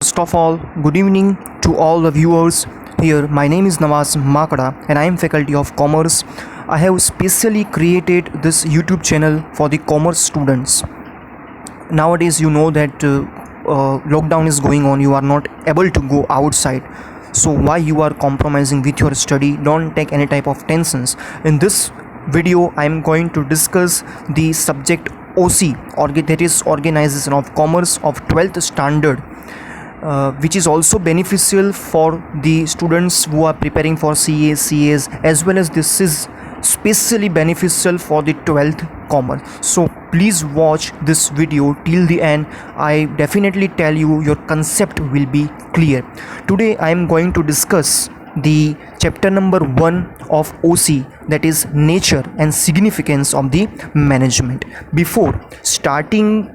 First of all, good evening to all the viewers here. My name is Nawaz Makada and I am faculty of commerce. I have specially created this YouTube channel for the commerce students. Nowadays you know that lockdown is going on, you are not able to go outside, so why you are compromising with your study? Don't take any type of tensions. In this video I am going to discuss the subject OC, or that is Organization of Commerce of 12th standard, which is also beneficial for the students who are preparing for CA, CAs, as well as this is specially beneficial for the 12th commerce. So please watch this video till the end. I definitely tell you your concept will be clear. Today I am going to discuss the chapter number 1 of OC, that is nature and significance of the management. Before starting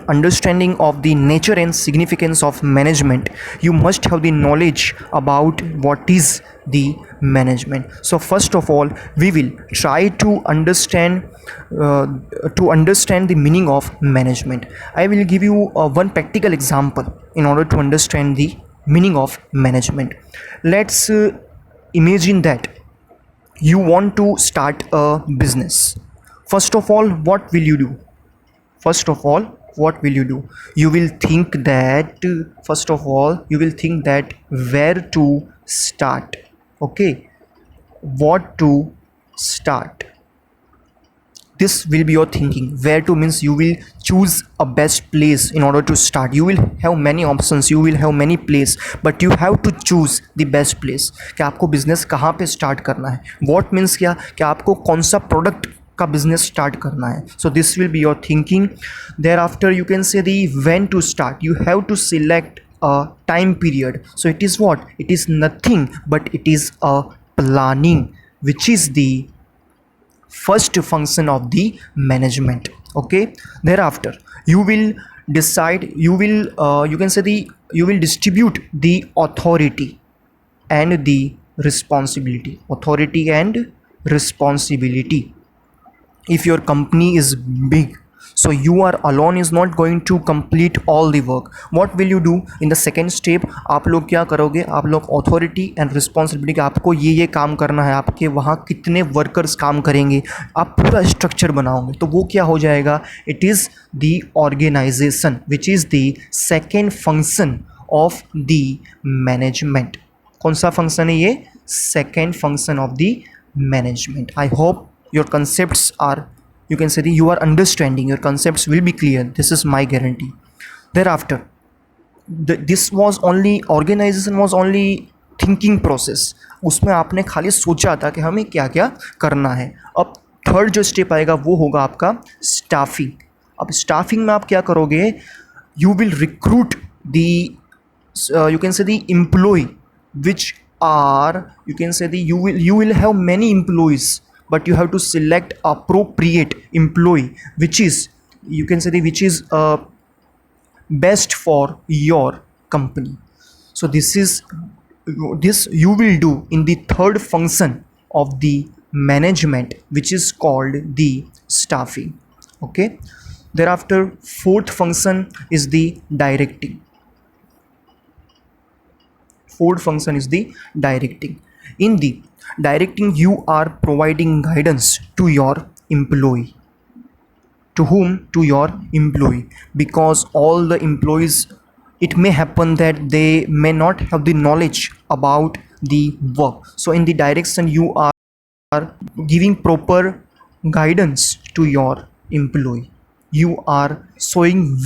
understanding of the nature and significance of management, you must have the knowledge about what is the management. So first of all, we will try to understand the meaning of management. I will give you one practical example in order to understand the meaning of management. Let's imagine that you want to start a business. First of all, what will you do? First of all, what will you do? You will think that where to start. Okay, what to start? This will be your thinking. Where to means you will choose a best place in order to start. You will have many options, you will have many place, but you have to choose the best place. कि आपको business कहाँ पे start करना है. What means क्या कि आपको कौन सा product का बिजनेस स्टार्ट करना है. So this will be your thinking. Thereafter you can say the when to start. You have to select a time period. So it is what? It is nothing but it is a planning, which is the first function of the management. Okay, thereafter you will decide, you can say you will distribute the authority and the responsibility. If your company is big, so you are alone is not going to complete all the work. What will you do in the second step? आप लोग क्या करोगे? आप लोग authority and responsibility, आपको ये काम करना है, आपके वहाँ कितने वर्कर्स काम करेंगे, आप पूरा स्ट्रक्चर बनाओगे. तो वो क्या हो जाएगा? It is the organisation, which is the second function of the management. कौन सा फंक्शन है ये? Second function of the management. I hope your concepts are, you can say you are understanding, your concepts will be clear. This is my guarantee. Thereafter this was only, organization was only thinking process. उसमें आपने खाली सोचा था कि हमें क्या क्या करना है. अब थर्ड जो स्टेप आएगा वो होगा आपका स्टाफिंग. अब स्टाफिंग में आप क्या करोगे? You will recruit the, you can say the employee which are, you can say you will have many employees, but you have to select appropriate employee which is, you can say which is best for your company. So this you will do in the third function of the management, which is called the staffing. Okay, thereafter fourth function is the directing. In the directing, you are providing guidance to your employee. To whom? To your employee. Because all the employees, it may happen that they may not have the knowledge about the work. So in the direction, you are giving proper guidance to your employee. You are showing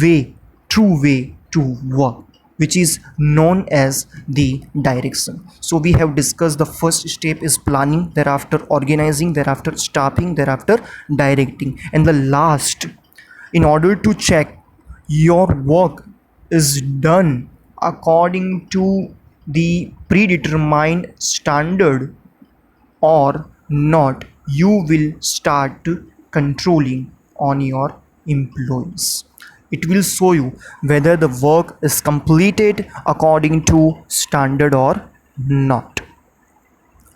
true way to work, which is known as the direction. So we have discussed the first step is planning, thereafter organizing, thereafter staffing, thereafter directing, and the last, in order to check your work is done according to the predetermined standard or not, you will start controlling on your employees. It will show you whether the work is completed according to standard or not.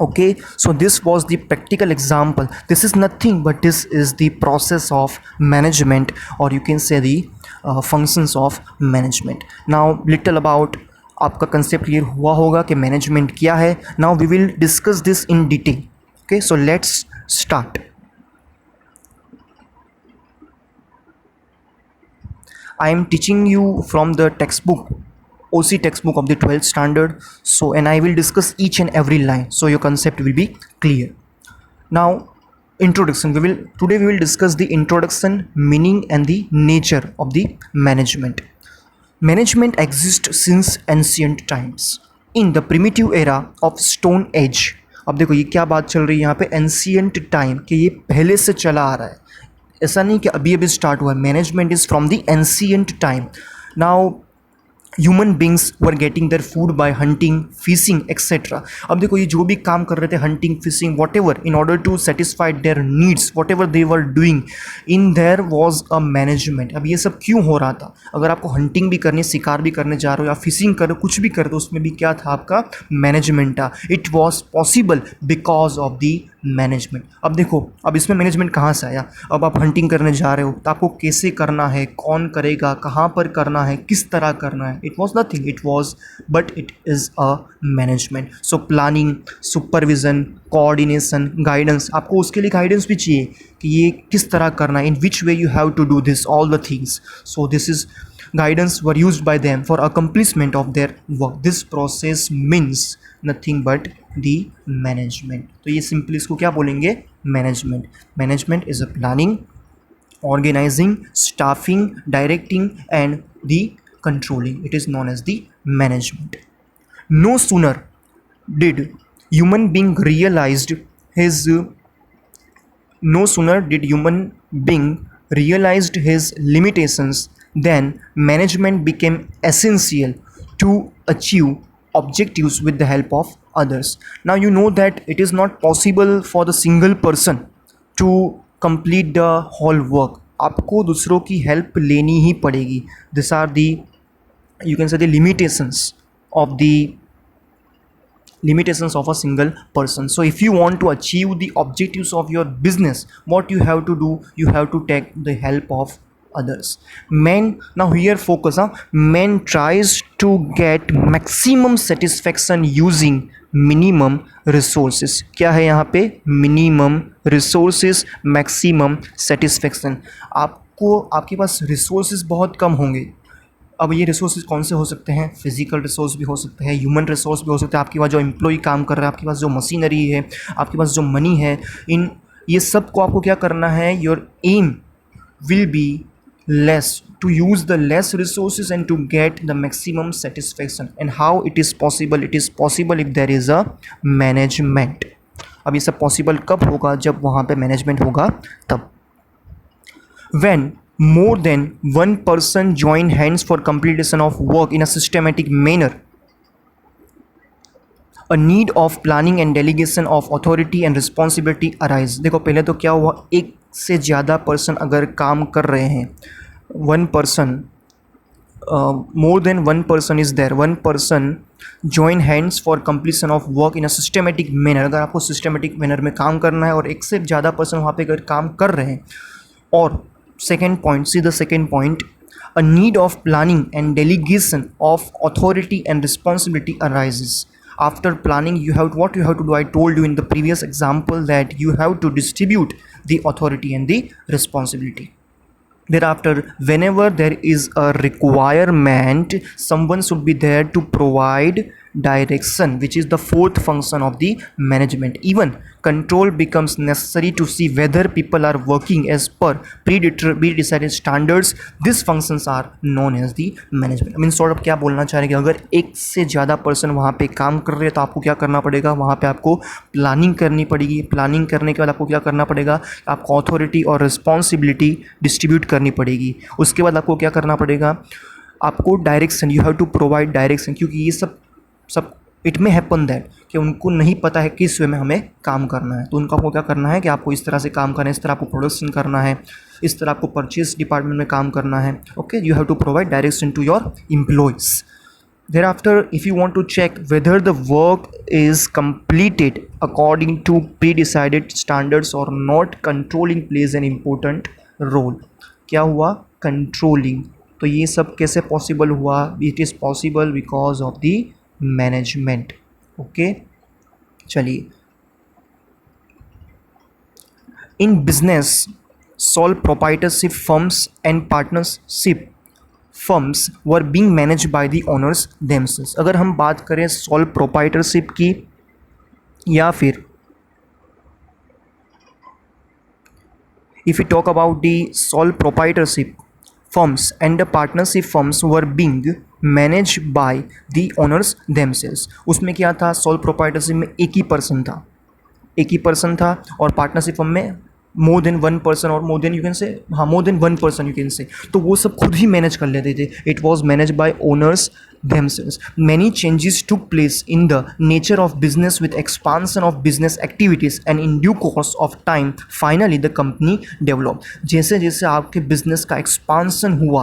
Okay, so this was the practical example. This is nothing but this is the process of management, or you can say the functions of management. Now little about आपका concept clear हुआ होगा कि management क्या है. Now we will discuss this in detail. Okay, so let's start. I am teaching you from the textbook, OC textbook of the 12th standard. So, and I will discuss each and every line, so your concept will be clear. Now, introduction. Today we will discuss the introduction, meaning, and the nature of the management. Management exists since ancient times. In the primitive era of Stone Age. अब देखो ये क्या बात चल रही है यहाँ पे, एंशियंट टाइम, कि ये पहले से चला आ रहा है, ऐसा नहीं कि अभी अभी स्टार्ट हुआ है. Management is from the ancient time. Now human beings were getting their food by hunting, fishing etcetera. अब देखो ये जो भी काम कर रहे थे, hunting, fishing, whatever, in order to satisfy their needs, whatever they were doing, in there was a management. अब ये सब क्यों हो रहा था? अगर आपको हंटिंग भी करनी, शिकार भी करने जा रहे हो या फिशिंग कर रहे हो, कुछ भी कर रहे हो, उसमें भी क्या था? आपका मैनेजमेंट था. It was possible because of the management. अब देखो, अब इसमें मैनेजमेंट कहाँ से आया? अब आप हंटिंग करने जा रहे हो तो आपको कैसे करना है, कौन करेगा, कहाँ पर करना है, किस तरह करना है. It was nothing, it was, but it is a management. So planning, supervision, coordination, guidance. आपको उसके लिए गाइडेंस भी चाहिए कि ये किस तरह करना है, in which way you have to do this, all the things. So this is guidance were used by them for accomplishment of their work. This process means nothing but the management. तो ये simply इसको क्या बोलेंगे? Management. Management is a planning, organizing, staffing, directing, and the controlling. It is known as the management. No sooner did human being realized his no sooner did human being realized his limitations than management became essential to achieve objectives with the help of others. Now you know that it is not possible for the single person to complete the whole work. आपको दूसरों की help लेनी ही पड़ेगी. These are the, you can say, the limitations of a single person. So if you want to achieve the objectives of your business, what you have to do, you have to take the help of others. Man, now here focus, man tries to get maximum satisfaction using minimum resources. क्या है यहाँ पे? minimum resources, maximum satisfaction. आपको, आपके पास resources बहुत कम होंगे. अब ये रिसोर्सेज कौन से हो सकते हैं? फिजिकल रिसोर्स भी हो सकते हैं, ह्यूमन रिसोर्स भी हो सकते हैं, आपके पास जो एम्प्लॉय काम कर रहा है, आपके पास जो मशीनरी है, आपके पास जो मनी है, इन ये सब को आपको क्या करना है? Your aim will be less, to use the less resources and to get the maximum satisfaction. And how it is possible? It is possible if there is a management. अब ये सब पॉसिबल कब होगा? जब वहाँ पे मैनेजमेंट होगा तब. When more than one person join hands for completion of work in a systematic manner, a need of planning and delegation of authority and responsibility arise. देखो पहले तो क्या हुआ, एक से ज़्यादा पर्सन अगर काम कर रहे हैं, one person, more than one person is there, one person join hands for completion of work in a systematic manner. अगर आपको systematic manner में काम करना है और एक से ज़्यादा पर्सन वहाँ पे अगर काम कर रहे हैं, और second point, see the second point, a need of planning and delegation of authority and responsibility arises. After planning, you have what you have to do, I told you in the previous example that you have to distribute the authority and the responsibility. Thereafter, whenever there is a requirement, someone should be there to provide direction, which is the fourth function of the management. Even control becomes necessary to see whether people are working as per pre-decided standards. These functions are known as the management. I mean, sort of क्या बोलना चाह रहे हैं कि अगर एक से ज़्यादा पर्सन वहाँ पे काम कर रहे हैं तो आपको क्या करना पड़ेगा? वहाँ पे आपको प्लानिंग करनी पड़ेगी. प्लानिंग करने के बाद आपको क्या करना पड़ेगा? आपको अथॉरिटी और रिस्पॉन्सिबिलिटी डिस्ट्रीब्यूट करनी पड़ेगी. उसके बाद आपको क्या करना पड़ेगा? आपको direction, you have to provide direction, क्योंकि ये सब इट मे हैपन दैट कि उनको नहीं पता है किस वे में हमें काम करना है, तो उनको आपको क्या करना है कि आपको इस तरह से काम करना है, इस तरह आपको प्रोडक्शन करना है, इस तरह आपको परचेज डिपार्टमेंट में काम करना है. Okay, you have to provide direction to your employees. Thereafter, if you want to check whether the work is completed according to pre-decided standards or not, controlling plays an important role. क्या हुआ? Controlling. तो ये सब कैसे possible हुआ? It is possible because of the management. Okay, चलिए. In business, sole proprietorship firms and partnership firms were being managed by the owners themselves. अगर हम बात करें sole proprietorship की या फिर if we talk about the sole proprietorship firms and the partnership firms were being managed by the owners themselves, उसमें क्या था? sole proprietorship में एक ही पर्सन था और पार्टनरशिप फर्म में मोर देन वन पर्सन और मोर देन यू कैन से, हाँ, more than one person you can से, तो वो सब खुद ही मैनेज कर लेते थे. It was manage by owners themselves. Many changes took place in the nature of business with expansion of business activities and in due course of time finally the company developed. जैसे जैसे आपके business का expansion हुआ,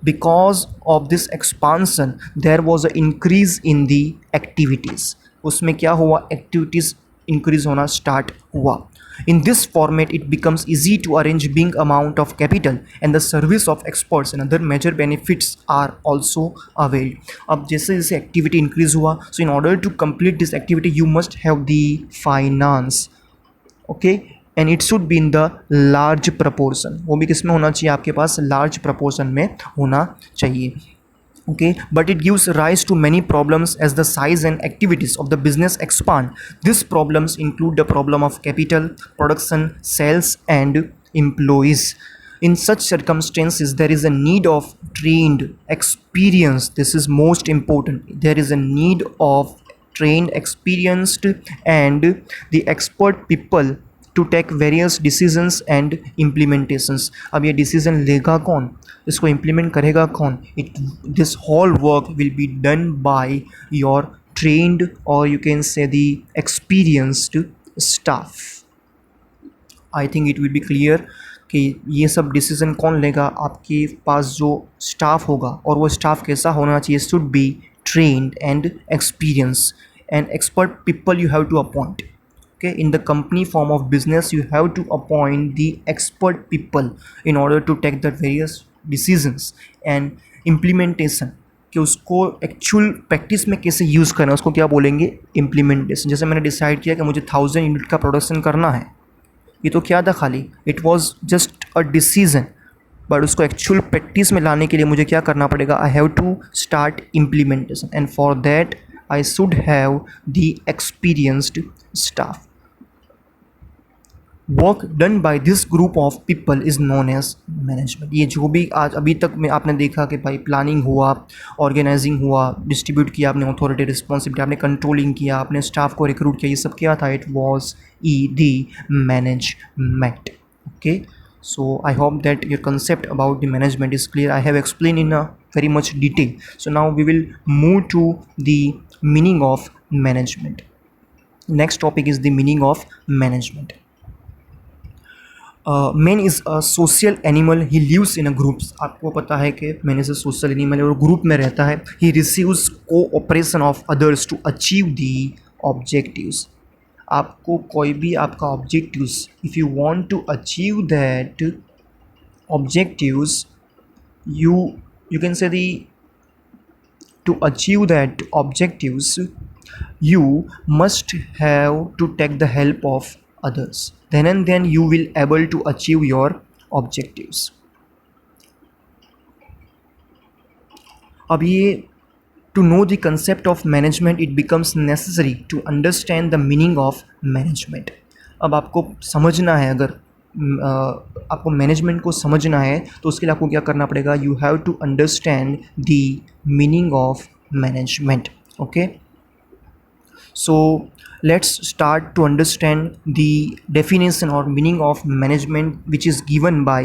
because of this expansion there was an increase in the activities. उसमें क्या हुआ? activities increase होना start हुआ. In this format, it becomes easy to arrange big amount of capital and the service of experts and other major benefits are also availed. अब जैसे जैसे activity increase हुआ, so in order to complete this activity, you must have the finance, okay, and it should be in the large proportion. वो भी किस में होना चाहिए? आपके पास large proportion में होना चाहिए. Okay, but it gives rise to many problems as the size and activities of the business expand. These problems include the problem of capital, production, sales and employees. In such circumstances there is a need of trained experience. This is most important. There is a need of trained, experienced and the expert people to take various decisions and implementations. अब ये decision लेगा कौन? इसको implement करेगा कौन? This whole work will be done by your trained और you can say the experienced staff. I think it will be clear कि ये सब डिसीजन कौन लेगा? आपके पास जो स्टाफ होगा, और वो स्टाफ कैसा होना चाहिए? Should be trend and experience and expert people you have to appoint. Okay, in the company form of business you have to appoint the expert people in order to take the various decisions and implementation. कि उसको actual practice में कैसे use करना है, उसको क्या बोलेंगे? Implementation. जैसे मैंने डिसाइड किया कि मुझे 1000 यूनिट का प्रोडक्शन करना है, ये तो क्या था? खाली it was just a decision, but उसको एक्चुअल प्रैक्टिस में लाने के लिए मुझे क्या करना पड़ेगा? I have to start implementation and for that I should have the experienced staff. Work done by this group of people is known as management. ये जो भी आज अभी तक में आपने देखा कि भाई प्लानिंग हुआ, ऑर्गेनाइजिंग हुआ, डिस्ट्रीब्यूट किया आपने अथॉरिटी रिस्पॉन्सिबिलिटी, आपने कंट्रोलिंग किया, आपने स्टाफ को रिक्रूट किया, ये सब क्या था? It was the management. Okay, so I hope that your concept about the management is clear. I have explained in a very much detail. So now we will move to the meaning of management. Next topic is the meaning of management. Man is a social animal. He lives in a groups. आपको पता है कि man is a social animal और group में रहता है. He receives cooperation of others to achieve the objectives. आपको कोई भी आपका objectives, if you want to achieve that objectives, you can say the to achieve that objectives you must have to take the help of others. Then and then you will able to achieve your objectives. अब ये to know the concept of management it becomes necessary to understand the meaning of management. अब आपको समझना है, अगर आपको management को समझना है तो उसके लिए आपको क्या करना पड़ेगा? You have to understand the meaning of management. Okay, so let's start to understand the definition or meaning of management which is given by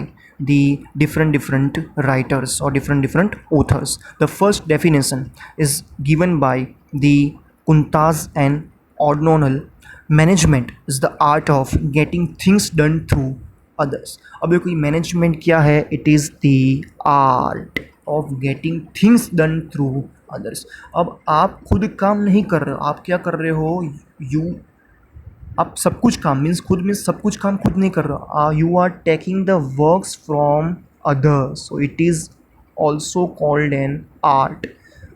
the different writers or different authors. The first definition is given by the Kuntz and O'Donnell. Management is the art of getting things done through others. अब देखो ये management क्या है? It is the art of getting things done through others. अब आप खुद काम नहीं कर रहे हो, आप क्या कर रहे हो, यू आप सब कुछ काम मीन्स खुद मीन्स सब कुछ काम खुद नहीं कर रहा, you are taking the works from others, so it is also called an art.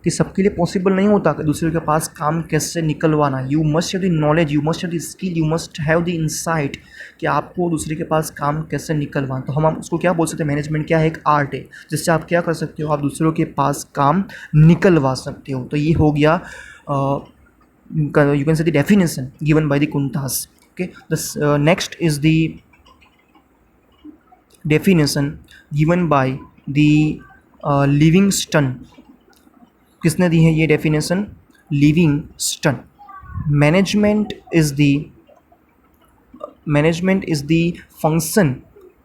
कि सबके लिए पॉसिबल नहीं होता कि दूसरे के पास काम कैसे निकलवाना। You must have the knowledge, you must have the skill, you must have the insight कि आपको दूसरे के पास काम कैसे निकलवाना। तो हम उसको क्या बोल सकते हैं, मैनेजमेंट क्या है, एक आर्ट है जिससे आप क्या कर सकते हो, आप दूसरों के पास काम निकलवा सकते हो। तो ये हो गया you can say the definition given by the Kuntas. Okay, this next is the definition given by the Livingston. किसने दी है ये definition? Livingston. Management is the function.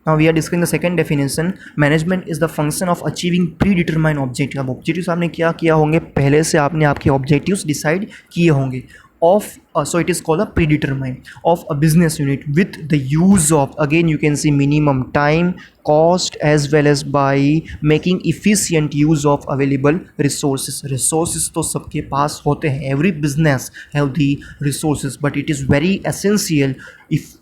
Now we are discussing the second definition. Management is the function of achieving predetermined objective. अब objectives आपने क्या किया होंगे, पहले से आपने आपके objectives decide किए होंगे of so it is called a predetermined of a business unit with the use of, again you can see, minimum time, cost, as well as by making efficient use of available resources. Resources तो सबके पास होते हैं, every business have the resources, but it is very essential if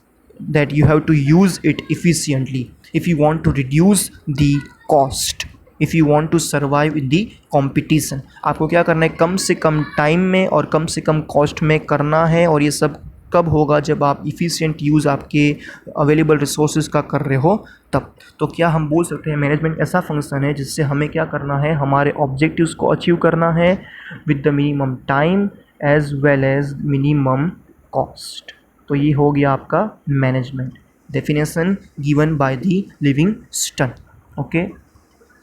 that you have to use it efficiently if you want to reduce the cost, if you want to survive in the competition. आपको क्या करना है, कम से कम time में और कम से कम cost में करना है। और ये सब कब होगा, जब आप इफ़िशिएंट यूज़ आपके अवेलेबल रिसोर्सेज का कर रहे हो तब। तो क्या हम बोल सकते हैं मैनेजमेंट ऐसा फंक्शन है जिससे हमें क्या करना है, हमारे ऑब्जेक्टिव्स को अचीव करना है with the minimum time as well as minimum cost. तो ये हो गया आपका management, definition given by the Livingston. Okay,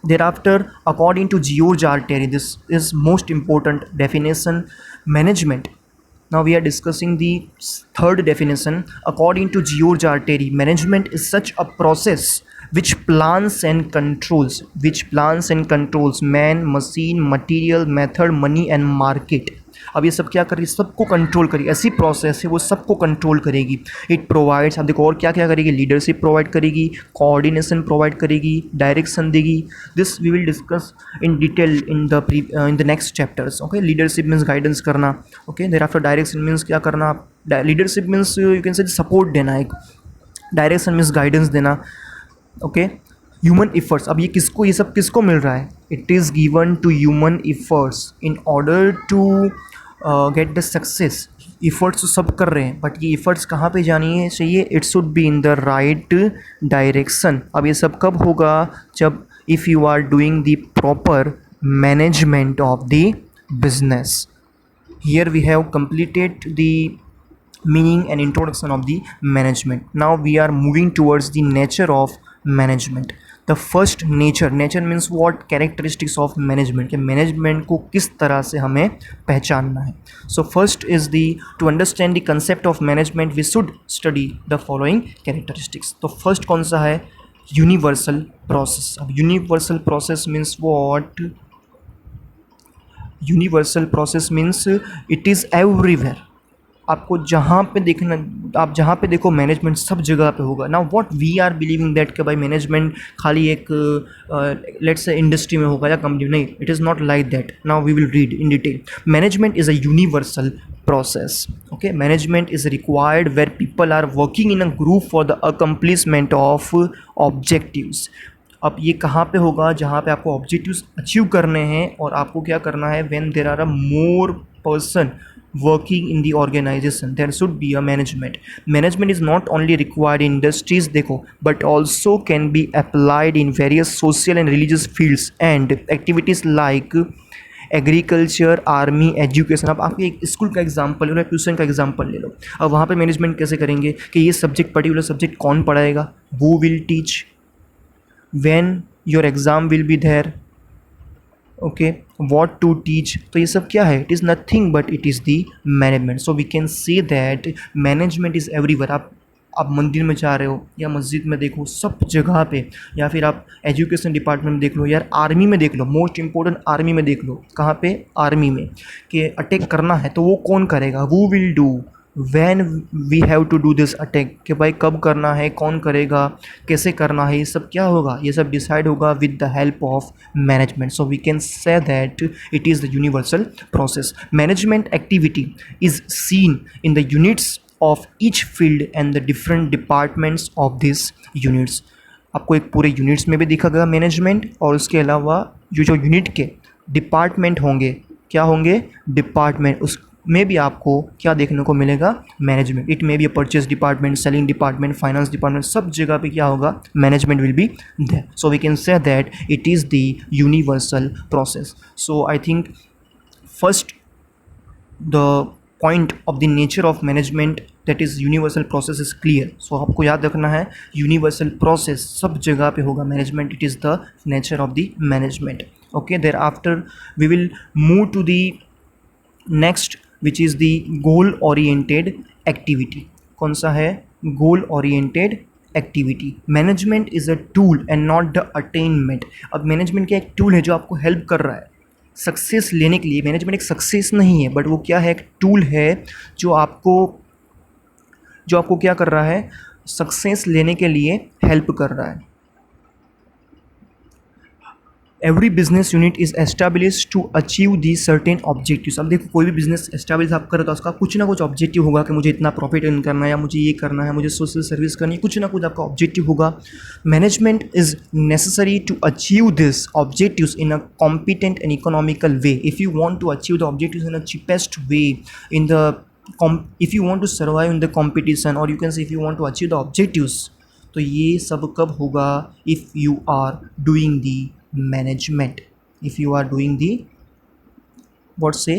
thereafter according to George R. Terry, this is most important definition, management. Now we are discussing the third definition. According to George R. Terry, management is such a process which plans and controls man, machine, material, method, money and market. अब ये सब क्या करेगी, सबको control करेगी, ऐसी process है वो सबको कंट्रोल करेगी। इट प्रोवाइड्स, अब देखो और क्या क्या करेगी, लीडरशिप प्रोवाइड करेगी, कोऑर्डिनेशन प्रोवाइड करेगी, डायरेक्शन देगी। This we will discuss in detail in the next chapters. Okay, leadership means guidance करना। Okay, thereafter direction means क्या करना, leadership means you can say support देना, एक डायरेक्शन मीन्स गाइडेंस देना। Okay, human efforts, अब ये सब किसको मिल रहा है, it is given to human efforts in order to get the success. Efforts तो सब कर रहे हैं, बट ये इफ़र्ट्स कहाँ पे जानी है चाहिए, it should be in the right direction. अब ये सब कब होगा, जब if you are doing the proper management of the business. Here we have completed the meaning and introduction of the management. Now we are moving towards the nature of management. The first nature means what, characteristics of management, कि management को किस तरह से हमें पहचानना है। So first is the, to understand the concept of management we should study the following characteristics. तो first कौन सा है, universal process. अब universal process means what, universal process means it is everywhere. आपको जहाँ पे देखना, आप जहाँ पे देखो मैनेजमेंट सब जगह पे होगा। Now what we are believing that कि भाई मैनेजमेंट खाली एक लेट्स से इंडस्ट्री में होगा या कंपनी में, नहीं, it is not like that. Now we will read in detail. Management is a universal process. Okay, management is required where people are working in a group for the accomplishment of objectives. अब ये कहाँ पे होगा, जहाँ पे आपको objectives achieve करने हैं और आपको क्या करना है, when there are a more person working in the organization there should be a management. Management is not only required in industries देखो, but also can be applied in various social and religious fields and activities like agriculture, army, education. अब आप एक school का example ले लो, tuition का example ले लो। अब वहाँ पे मैनेजमेंट कैसे करेंगे कि ये सब्जेक्ट, पर्टिकुलर सब्जेक्ट कौन पढ़ाएगा, who will teach, when your exam will be there, okay, what to teach. तो ये सब क्या है, it is nothing but it is the management. So we can say that management is everywhere. आप मंदिर में जा रहे हो या मस्जिद में देखो, सब जगह पे, या फिर आप एजुकेशन डिपार्टमेंट में देख लो, यार आर्मी में देख लो, मोस्ट इंपॉर्टेंट आर्मी में देख लो। कहाँ पे, आर्मी में, कि अटैक करना है तो वो कौन करेगा, वो will do, when we have to do this attack, कि भाई कब करना है, कौन करेगा, कैसे करना है, ये सब क्या होगा, ये सब डिसाइड होगा with the help of management. So we can say that it is the universal process. Management activity is seen in the units of each field and the different departments of this units. आपको एक पूरे units में भी दिखा गया management, और उसके अलावा जो यूनिट के डिपार्टमेंट होंगे, क्या होंगे, डिपार्टमेंट, उसमें भी आपको क्या देखने को मिलेगा, management. It may be a purchase department, selling department, finance department, सब जगह पे क्या होगा, management will be there. So we can say that it is the universal process. So I think first the point of the nature of management, that is universal process, is clear. So आपको याद रखना है universal process सब जगह पे होगा management, it is the nature of the management. Okay, thereafter we will move to the next, which is the goal oriented activity. कौन सा है, goal oriented activity. Management is a tool and not the attainment. अब management क्या एक tool है जो आपको help कर रहा है सक्सेस लेने के लिए. मैनेजमेंट एक सक्सेस नहीं है, बट वो क्या है, एक टूल है जो आपको क्या कर रहा है, सक्सेस लेने के लिए हेल्प कर रहा है. Every business unit is establish to achieve the certain objectives. अब देखो, कोई भी बिजनेस एस्टैब्लिश आप करो तो उसका कुछ ना कुछ ऑब्जेक्टिव होगा कि मुझे इतना प्रॉफिट अर्न करना है, या मुझे ये करना है, मुझे सोशल सर्विस करनी है, कुछ ना कुछ आपका ऑब्जेक्टिव होगा. Management is necessary to achieve this objectives in a competent and economical way. If you want to achieve the objectives in a cheapest way, in the if you want to survive in the competition, or you can say if you want to achieve the objectives, तो ये सब कब होगा, if you are doing the management. if you are doing the what say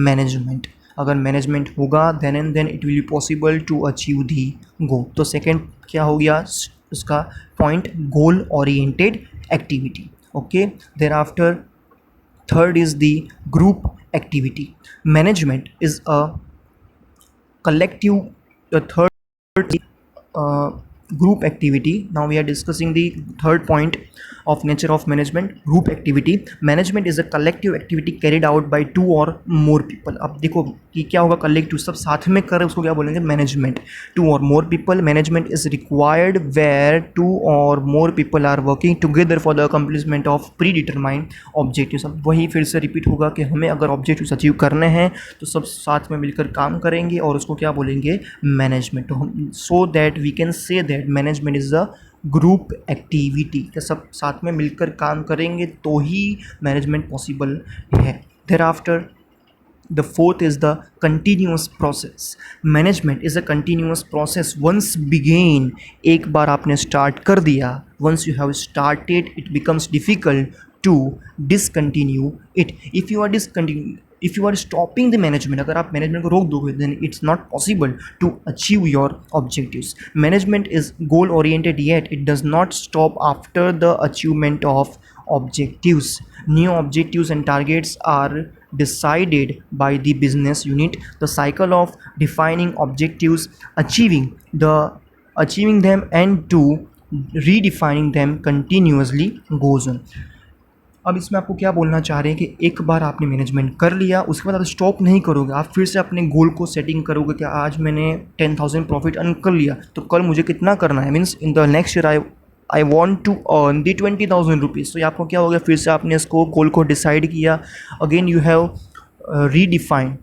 management, अगर management होगा then and then it will be possible to achieve the goal. तो second क्या हो गया उसका point, goal oriented activity. Okay, thereafter third is the group activity. Management is a collective. The third group activity. Now we are discussing the third point of nature of management, group activity. Management is a collective activity carried out by two or more people. अब देखो कि क्या होगा, collective, सब साथ में कर रहे, उसको क्या बोलेंगे, management. Two or more people. Management is required where two or more people are working together for the accomplishment of predetermined objectives. अब वही फिर से रिपीट होगा कि हमें अगर ऑब्जेक्टिव्स अचीव करने हैं तो सब साथ में मिलकर काम करेंगे, और उसको क्या बोलेंगे, मैनेजमेंट. तो हम so that we can say that management is a group activity, कि सब साथ में मिलकर काम करेंगे तो ही मैनेजमेंट पॉसिबल है. thereafter the fourth is the continuous process. management is a continuous process. once begin, एक बार आपने स्टार्ट कर दिया, once you have started, it becomes difficult to discontinue it. if you are stopping the management, अगर आप management को रोक दोगे, then it's not possible to achieve your objectives. management is goal oriented, yet it does not stop after the achievement of objectives. new objectives and targets are decided by the business unit. the cycle of defining objectives, achieving them and to redefining them continuously goes on. अब इसमें आपको क्या बोलना चाह रहे हैं कि एक बार आपने मैनेजमेंट कर लिया, उसके बाद आप स्टॉप नहीं करोगे, आप फिर से अपने गोल को सेटिंग करोगे कि आज मैंने 10,000 प्रॉफिट अर्न कर लिया, तो कल मुझे कितना करना है, means in the next year I want to earn the 20,000 rupees. तो ये आपको क्या हो गया, फिर से आपने इसको गोल को डिसाइड किया, again you have redefine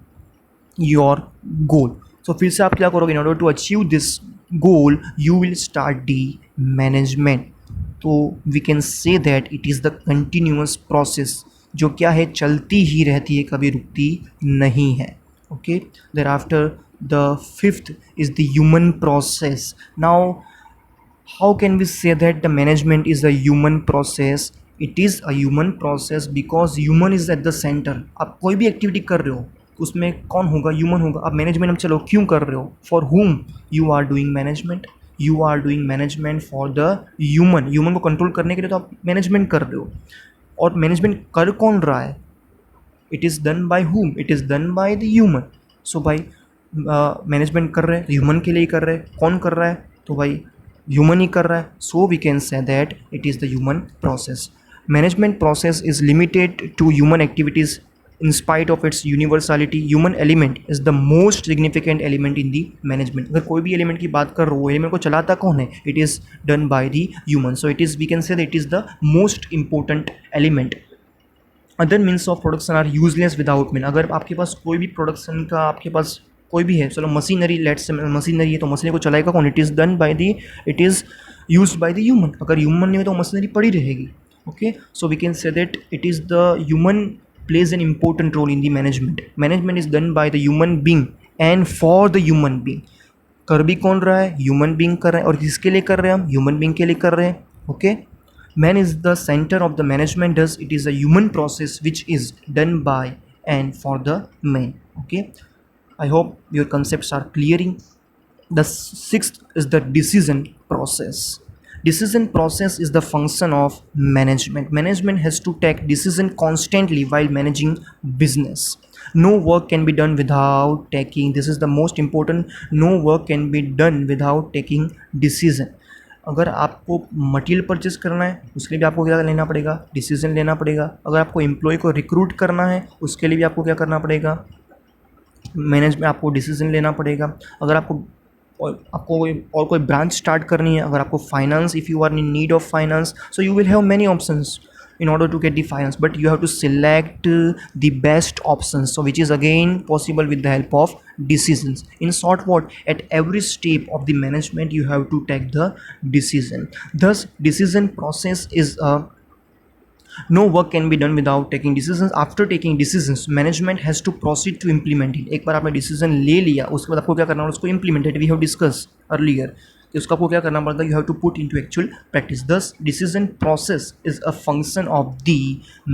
your goal. So फिर से आप क्या करोगे, in order to achieve this goal you will start the management. तो we can say that it is the continuous process, जो क्या है, चलती ही रहती है, कभी रुकती नहीं है. Okay, thereafter the fifth is the human process. now how can we say that the management is a human process? it is a human process because human is at the center. आप कोई भी activity कर रहे हो उसमें कौन होगा, human होगा. अब मैनेजमेंट हम चलो क्यों कर रहे हो, for whom you are doing management? You are doing management for the human को कंट्रोल करने के लिए तो आप मैनेजमेंट कर रहे हो. और मैनेजमेंट कर कौन रहा है, it is done by whom, it is done by the human. So भाई मैनेजमेंट कर रहे हैं, ह्यूमन के लिए ही कर रहे हैं, कौन कर रहा है, तो भाई ह्यूमन ही कर रहा है. So we can say that it is the human process. Management process is limited to human activities in spite of its universality, human element is the most significant element in the management. अगर कोई भी element की बात कर रहे हो, element को चलाता कौन है? It is done by the human. So it is, we can say that it is the most important element. Other means of production are useless without mean. अगर आपके पास कोई भी प्रोडक्शन का, आपके पास कोई भी है, चलो मशीनरी, लेट्स से मशीनरी है, तो मशीनरी को चलाएगा कौन? It is done by the, it is used by the human. अगर ह्यूमन नहीं हो तो मशीनरी पड़ी रहेगी. Okay, so we can say that it is the human plays an important role in the management. Management is done by the human being and for the human being. कर भी कौन रहा है? ह्यूमन बींग कर रहे हैं. और किसके लिए कर रहे हैं हम? ह्यूमन बींग के लिए कर रहे हैं. Okay, man is the center of the management, thus it is a human process which is done by and for the man. Okay, I hope your concepts are clearing. The sixth is the decision process. Decision process is the function of management. Management has to take decision constantly while managing business. No work can be done without taking, this is the most important, no work can be done without taking decision. अगर आपको material purchase करना है उसके लिए भी आपको क्या लेना पड़ेगा? डिसीजन लेना पड़ेगा. अगर आपको एम्प्लॉय को रिक्रूट करना है उसके लिए भी आपको क्या करना पड़ेगा? मैनेजमेंट, आपको डिसीजन लेना पड़ेगा. अगर आपको कोई ब्रांच स्टार्ट करनी है, अगर आपको finance, if you are in need of finance, so you will have many options in order to get the finance, but you have to select the best options, so which is again possible with the help of decisions. In short, what, at every step of the management you have to take the decision. Thus decision process is a, no work can be done without taking decisions. After taking decisions, management has to proceed to implement it. एक बार आपने decision ले लिया, उसके बाद आपको क्या करना है? उसको implement it. We have discussed earlier. तो उसका आपको क्या करना पड़ता है? You have to put into actual practice. This decision process is a function of the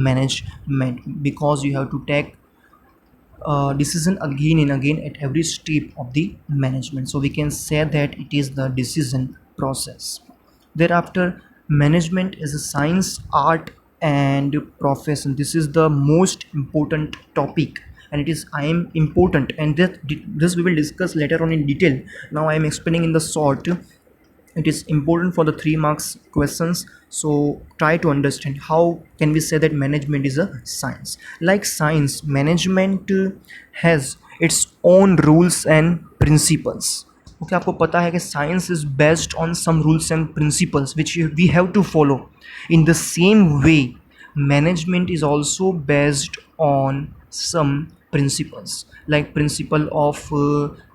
management because you have to take decision again and again at every step of the management. So we can say that it is the decision process. Thereafter, management is a science, art and profession. This is the most important topic and it is I am important, and this we will discuss later on in detail. Now I am explaining in the short. It is important for the 3 marks questions, so try to understand how can we say that management is a science. Like science, management has its own rules and principles. Okay, आपको पता है कि science is based on some rules and principles which we have to follow. In the same way, management is also based on some principles, like principle of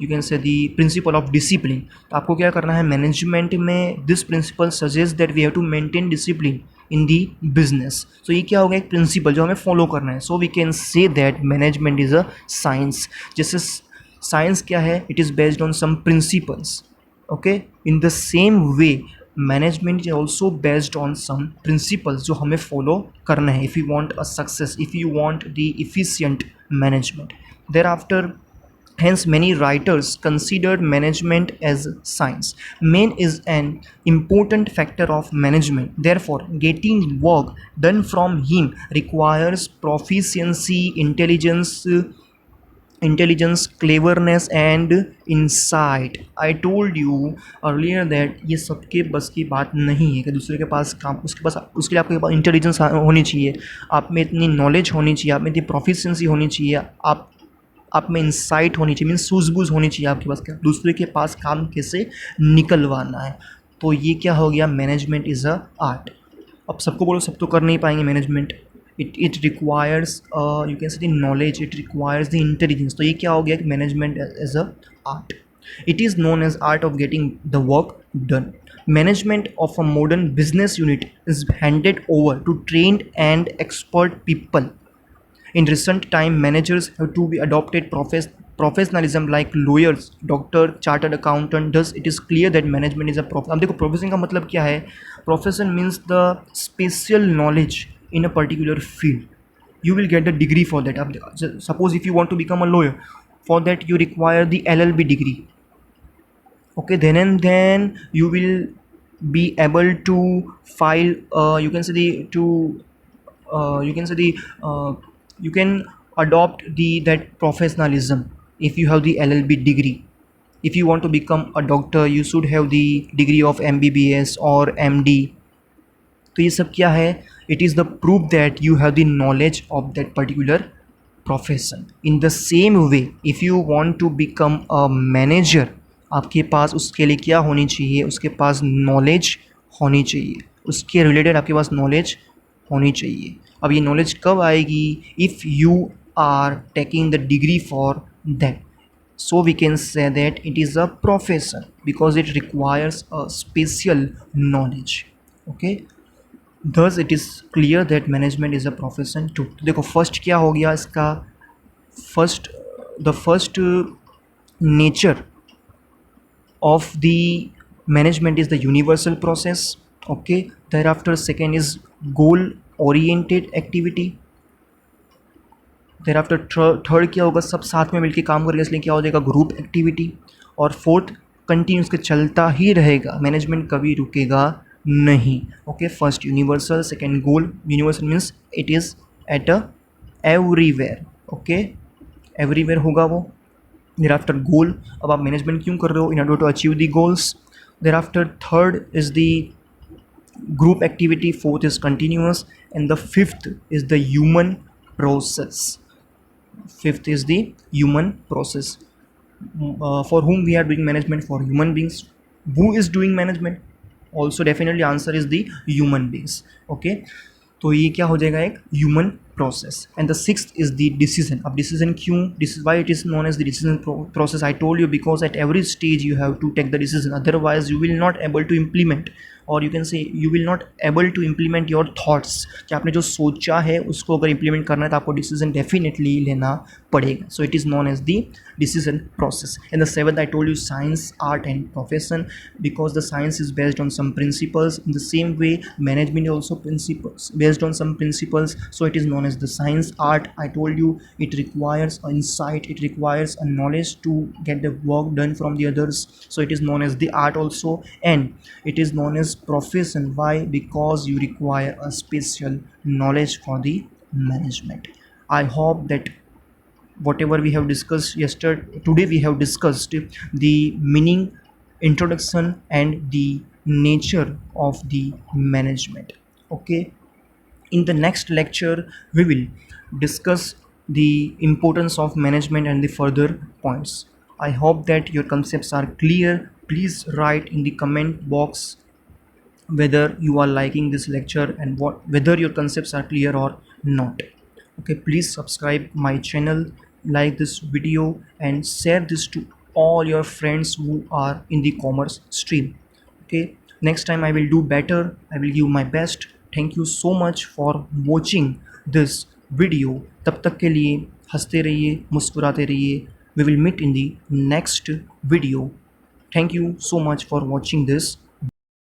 you can say the principle of discipline. तो आपको क्या करना है management में? This principle suggest that we have to maintain discipline in the business. तो ये क्या होगा? एक प्रिंसिपल जो हमें फॉलो करना है. So we can say that management is a science. जैसे साइंस क्या है? It is based on some principles. Okay, in the same way management is also based on some principles जो हमें फॉलो करना है if you want a success, if you want the efficient management. Thereafter, hence many writers considered management as science. Man is an important factor of management. Therefore, getting work done from him requires proficiency, intelligence, cleverness and insight. I told you earlier that ये सबके बस की बात नहीं है कि दूसरे के पास काम, उसके लिए आपके पास इंटेलिजेंस होनी चाहिए, आप में इतनी नॉलेज होनी चाहिए, आप में इतनी प्रोफिशिएंसी होनी चाहिए, आप में इंसाइट होनी चाहिए, मीन्स सूझबूझ होनी चाहिए आपके पास क्या दूसरे के पास काम कैसे निकलवाना है. तो ये क्या हो गया? Management is a art. अब सबको बोलो, सब तो कर नहीं पाएंगे management. it requires you can say the knowledge, it requires the intelligence. तो ये क्या हो गया कि management as a art. It is known as art of getting the work done. Management of a modern business unit is handed over to trained and expert people. In recent time, managers have to be adopted professionalism like lawyers, doctor, chartered accountant. Thus, it is clear that management is a profession. अब देखो profession का मतलब क्या है? Profession means the special knowledge in a particular field. You will get the degree for that. Suppose if you want to become a lawyer, for that you require the LLB degree. Okay, then and then you will be able to file. You can say you can adopt that professionalism if you have the LLB degree. If you want to become a doctor, you should have the degree of MBBS or MD. तो ये सब क्या है? It is the proof that you have the knowledge of that particular profession. In the same way if you want to become a manager, आपके पास उसके लिए क्या होनी चाहिए, उसके पास नॉलेज होनी चाहिए, उसके रिलेटेड आपके पास नॉलेज होनी चाहिए. अब ये नॉलेज कब आएगी? If you are taking the degree for that. So we can say that it is a profession because it requires a special knowledge. Okay, thus it is clear that management is a profession too. तो देखो first क्या हो गया इसका, first the first nature of the management is the universal process. Okay, thereafter second is goal oriented activity. There after third क्या होगा, सब साथ में मिलकर काम करेंगे, इसलिए क्या हो जाएगा, ग्रुप एक्टिविटी. और फोर्थ कंटिन्यूस के चलता ही रहेगा, मैनेजमेंट कभी रुकेगा नहीं. Okay, first universal, second goal. Universal means it is at a everywhere. Okay, everywhere होगा वो. देर आफ्टर गोल, अब आप मैनेजमेंट क्यों कर रहे हो, in order to achieve the goals. Thereafter third is the group activity, fourth is continuous, and the fifth is the human process. Fifth is the human process. For whom we are doing management? For human beings. Who is doing management? Also definitely answer is the human beings. Okay, तो ये क्या हो जाएगा, एक human process. And the sixth is the decision. अब decision क्यों, this is why it is known as the decision process. I told you because at every stage you have to take the decision, otherwise you will not able to implement, or you can say you will not able to implement your thoughts. कि आपने जो सोचा है उसको अगर implement करना है तो आपको डिसीजन डेफिनेटली लेना पड़ेगा. So it is known as the decision process. And the seventh I told you science, art and profession, because the science is based on some principles. In the same way management is also principles, based on some principles, so it is known as the science. Art, I told you, it requires insight, it requires a knowledge to get the work done from the others, so it is known as the art also. And it is known as profession. Why? Because you require a special knowledge for the management. I hope that whatever we have discussed today we have discussed the meaning, introduction and the nature of the management. Okay, in the next lecture we will discuss the importance of management and the further points. I hope that your concepts are clear. Please write in the comment box whether you are liking this lecture and whether your concepts are clear or not. Okay, please subscribe my channel, like this video and share this to all your friends who are in the commerce stream. Okay, next time I will do better, I will give my best. Thank you so much for watching this video. तब तक के लिए हंसते रहिए, मुस्कुराते रहिए. We will meet in the next video. Thank you so much for watching this